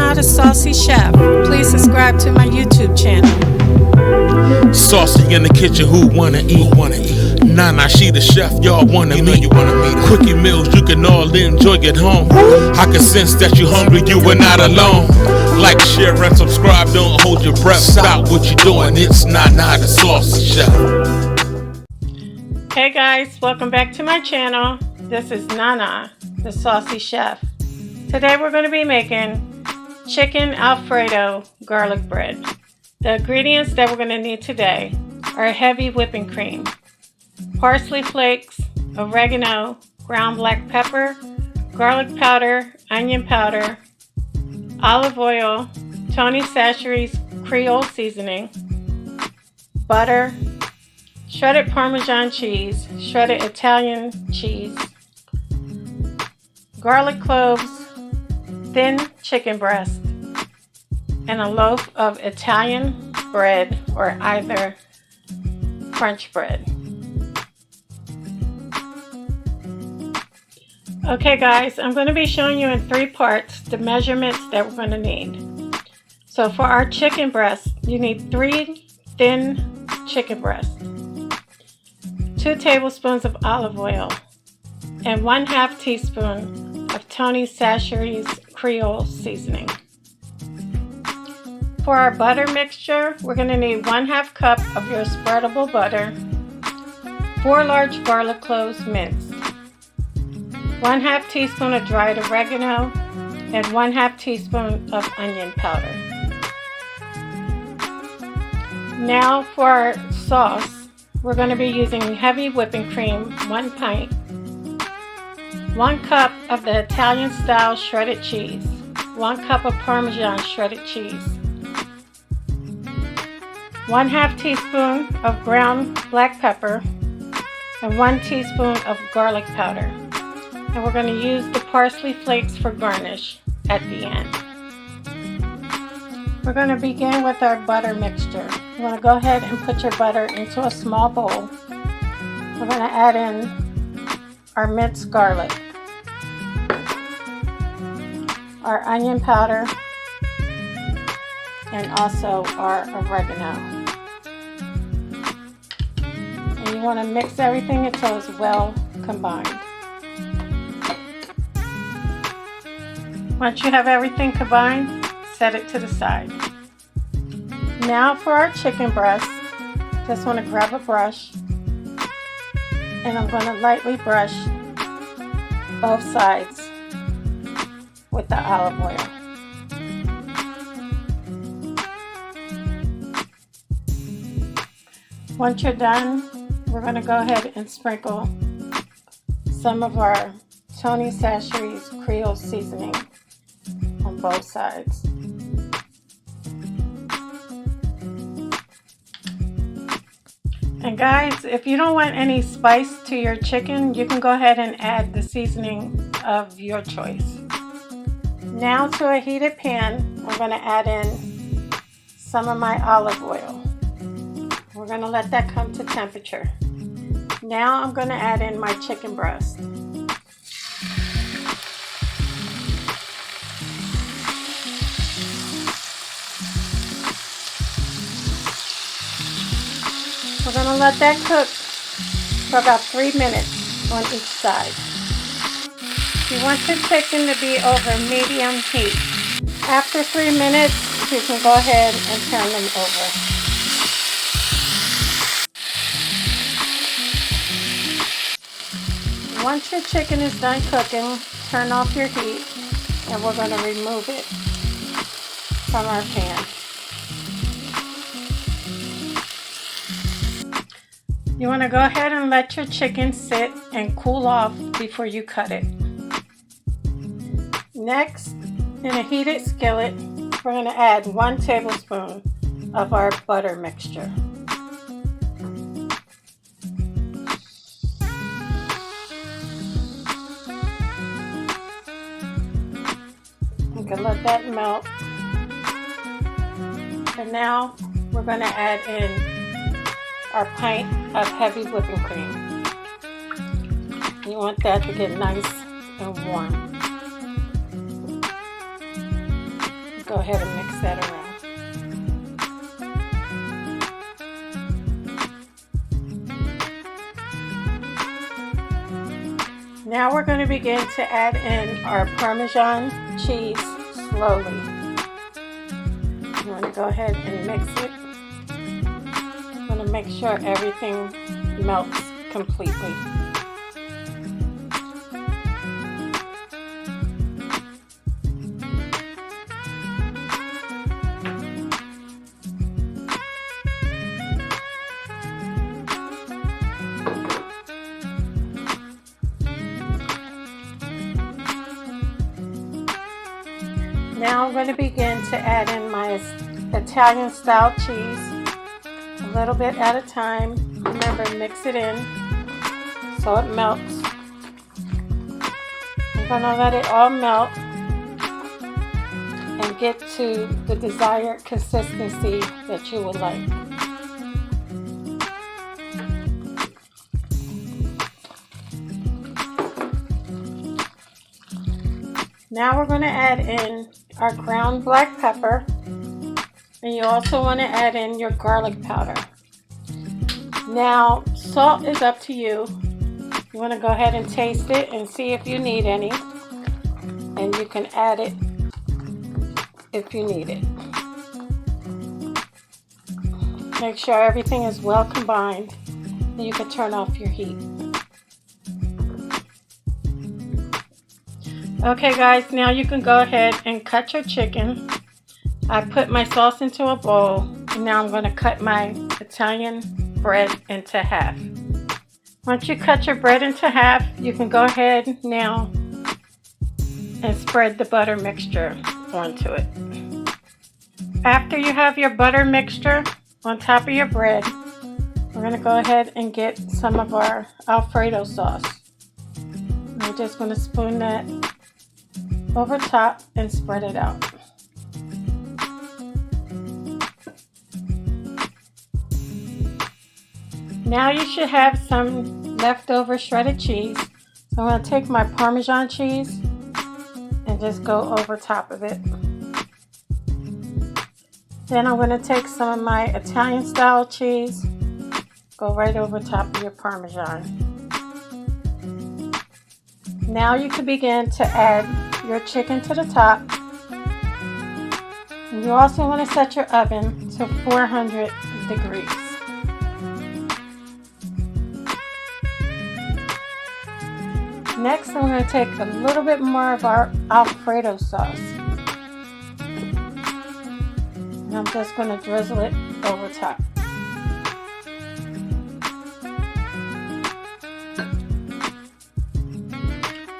Nana the Saucy Chef. Please subscribe to my YouTube channel. Saucy in the kitchen, who wanna eat? Nana, she the chef, y'all wanna meet. You wanna meet cooking meals you can all enjoy at home. I can sense that you hungry, you are not alone. Like, share, and subscribe, don't hold your breath. Stop what you doing, it's Nana the Saucy Chef. Hey guys, welcome back to my channel. This is Nana the Saucy Chef. Today we're going to be making chicken Alfredo garlic bread. The ingredients that we're going to need today are heavy whipping cream, parsley flakes, oregano, ground black pepper, garlic powder, onion powder, olive oil, Tony Chachere's Creole seasoning, butter, shredded Parmesan cheese, shredded Italian cheese, garlic cloves, thin chicken breast, and a loaf of Italian bread or either French bread. Okay guys, I'm going to be showing you in 3 parts the measurements that we're going to need. So for our chicken breast, you need 3 thin chicken breasts, 2 tablespoons of olive oil, and 1/2 teaspoon of Tony Chachere's Creole seasoning. For our butter mixture, we're going to need 1/2 cup of your spreadable butter, 4 large garlic cloves minced, 1/2 teaspoon of dried oregano, and 1/2 teaspoon of onion powder. Now for our sauce, we're going to be using heavy whipping cream, 1 pint, 1 cup of the Italian style shredded cheese, 1 cup of Parmesan shredded cheese, 1/2 teaspoon of ground black pepper, and 1 teaspoon of garlic powder. And we're going to use the parsley flakes for garnish at the end. We're going to begin with our butter mixture. You want to go ahead and put your butter into a small bowl. We're going to add in our minced garlic, our onion powder, and also our oregano. And you want to mix everything until it's well combined. Once you have everything combined, set it to the side. Now for our chicken breast, just want to grab a brush and I'm going to lightly brush both sides with the olive oil. Once you're done, we're going to go ahead and sprinkle some of our Tony Chachere's Creole seasoning on both sides. And guys, if you don't want any spice to your chicken, you can go ahead and add the seasoning of your choice. Now to a heated pan, I'm going to add in some of my olive oil. We're going to let that come to temperature. Now I'm going to add in my chicken breast. We're going to let that cook for about 3 minutes on each side. You want your chicken to be over medium heat. After 3 minutes, you can go ahead and turn them over. Once your chicken is done cooking, turn off your heat and we're going to remove it from our pan. You want to go ahead and let your chicken sit and cool off before you cut it. Next, in a heated skillet, we're going to add 1 tablespoon of our butter mixture. You can let that melt. And now we're going to add in our pint of heavy whipping cream. You want that to get nice and warm. go ahead and mix that around. Now we're going to begin to add in our Parmesan cheese slowly. You want to go ahead and mix it. I'm going to make sure everything melts completely. Now I'm going to begin to add in my Italian style cheese, a little bit at a time. Remember, mix it in so it melts. I'm going to let it all melt and get to the desired consistency that you would like. Now we're going to add in our ground black pepper, and you also want to add in your garlic powder. Now, salt is up to you. You want to go ahead and taste it and see if you need any, and you can add it if you need it. Make sure everything is well combined, and you can turn off your heat. Okay guys, now you can go ahead and cut your chicken. I put my sauce into a bowl, and now I'm going to cut my Italian bread into half. Once you cut your bread into half, you can go ahead now and spread the butter mixture onto it. After you have your butter mixture on top of your bread, we're going to go ahead and get some of our Alfredo sauce. We're just going to spoon that over top and spread it out. Now you should have some leftover shredded cheese. So I'm going to take my Parmesan cheese and just go over top of it. Then I'm going to take some of my Italian style cheese, go right over top of your Parmesan. Now you can begin to add your chicken to the top. And you also want to set your oven to 400 degrees. Next, I'm going to take a little bit more of our Alfredo sauce. And I'm just going to drizzle it over top.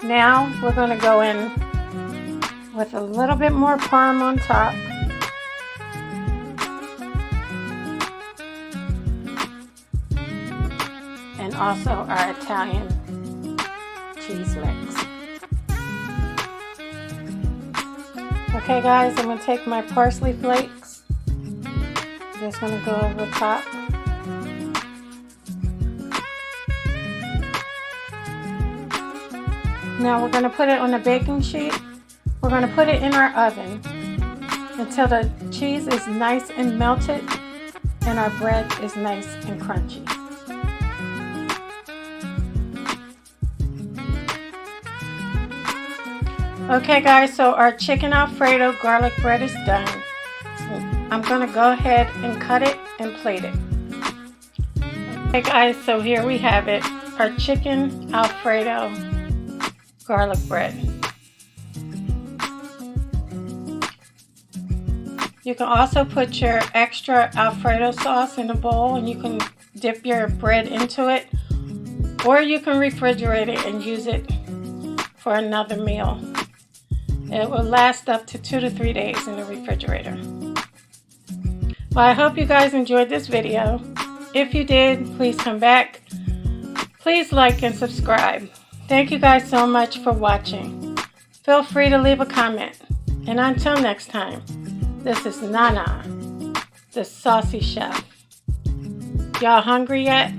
Now we're going to go in with a little bit more parm on top. And also our Italian cheese mix. Okay guys, I'm going to take my parsley flakes. Just going to go over the top. Now we're going to put it on a baking sheet. We're going to put it in our oven until the cheese is nice and melted and our bread is nice and crunchy. Okay guys, so our chicken Alfredo garlic bread is done. So I'm going to go ahead and cut it and plate it. Okay guys, so here we have it, our chicken Alfredo garlic bread. You can also put your extra Alfredo sauce in a bowl and you can dip your bread into it, or you can refrigerate it and use it for another meal. It will last up to 2 to 3 days in the refrigerator. Well, I hope you guys enjoyed this video. If you did, please come back. Please like and subscribe. Thank you guys so much for watching. Feel free to leave a comment. And until next time, this is Nana, the Saucy Chef. Y'all hungry yet?